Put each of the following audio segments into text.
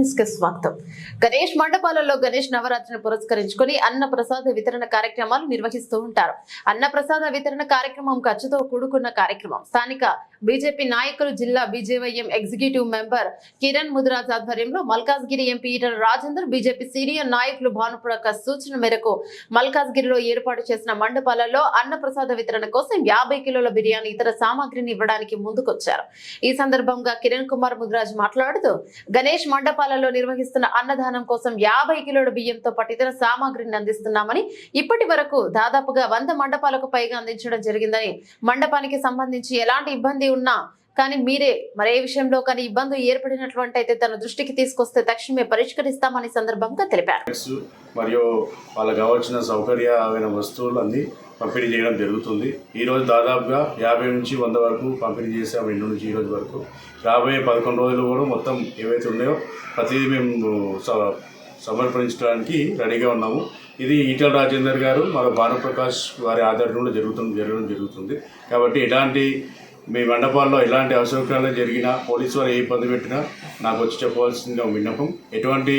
News కి స్వాగతం. గణేష్ మండపాలలో గణేష్ నవరాత్రిని పురస్కరించుకుని అన్న ప్రసాద వితరణ కార్యక్రమాలు నిర్వహిస్తూ ఉంటారు. అన్న ప్రసాద వితరణ కార్యక్రమం ఖర్చుతో కూడుకున్న కార్యక్రమం. స్థానిక బీజేపీ నాయకులు, జిల్లా BJYM executive member Kiran Mudiraj ఆధ్వర్యంలో Malkajgiri MP Etela Rajender, BJP senior నాయకులు భానుప్రకాష్ సూచన మేరకు మల్కాజ్గిరిలో ఏర్పాటు చేసిన మండపాలలో అన్న ప్రసాద వితరణ కోసం 50 కిలోల బిర్యానీ ఇతర సామాగ్రిని ఇవ్వడానికి ముందుకొచ్చారు. ఈ సందర్భంగా కిరణ్ కుమార్ ముదిరాజ్ మాట్లాడుతూ, గణేష్ మండపాలలో నిర్వహిస్తున్న అన్నదానం కోసం 50 కిలోల బియ్యంతో పాటు ఇతర సామాగ్రిని అందిస్తున్నామని, ఇప్పటి వరకు దాదాపుగా 100 మండపాలకు పైగా అందించడం జరిగిందని, మండపానికి సంబంధించి ఎలాంటి ఇబ్బంది ఉన్నా కానీ మీరే మరే విషయంలో కానీ ఇబ్బంది ఏర్పడినటువంటి అయితే తన దృష్టికి తీసుకొస్తే తక్షణమే పరిష్కరిస్తామని సందర్భంగా తెలిపారు. మరియు వాళ్ళకి కావాల్సిన సౌకర్యమైన వస్తువులన్నీ పంపిణీ చేయడం జరుగుతుంది. ఈరోజు దాదాపుగా 50 నుంచి 100 వరకు పంపిణీ చేసాము. ఇంటి నుంచి ఈ రోజు వరకు రాబోయే 11 రోజులు కూడా మొత్తం ఏవైతే ఉన్నాయో ప్రతిదీ మేము సమర్పించడానికి రెడీగా ఉన్నాము. ఇది ఈటల రాజేందర్ గారు మన భానుప్రకాష్ వారి ఆధ్వర్యంలో జరగడం జరుగుతుంది. కాబట్టి ఎలాంటి మీ మండపాల్లో ఎలాంటి అసౌకర్యాలు జరిగినా, పోలీసు వారు ఏ ఇబ్బంది పెట్టినా నాకు వచ్చి చెప్పవలసిందిగా విన్నపం. ఎటువంటి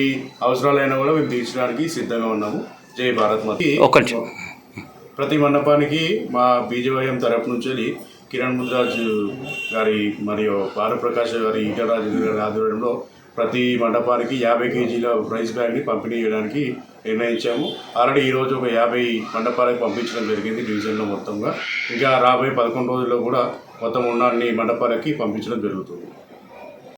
అవసరాలైనా కూడా మేము తీర్చడానికి సిద్ధంగా ఉన్నాము. జై భారత్ మాత. ప్రతి మండపానికి మా బీజేవైఎం తరపు నుంచి కిరణ్ ముదిరాజ్ గారి మరియు భానుప్రకాష్ గారి, ఈటల రాజేందర్ గారి ఆధ్వర్యంలో ప్రతి మండపానికి 50 కేజీల రైస్ బ్యాగ్ని పంపిణీ చేయడానికి నిర్ణయించాము. ఆల్రెడీ ఈరోజు ఒక 50 మండపాలకు పంపించడం జరిగింది డివిజన్లో మొత్తంగా. ఇంకా రాబోయే 11 రోజుల్లో కూడా మొత్తం ఉన్న అన్ని మండపాలకి పంపించడం జరుగుతుంది.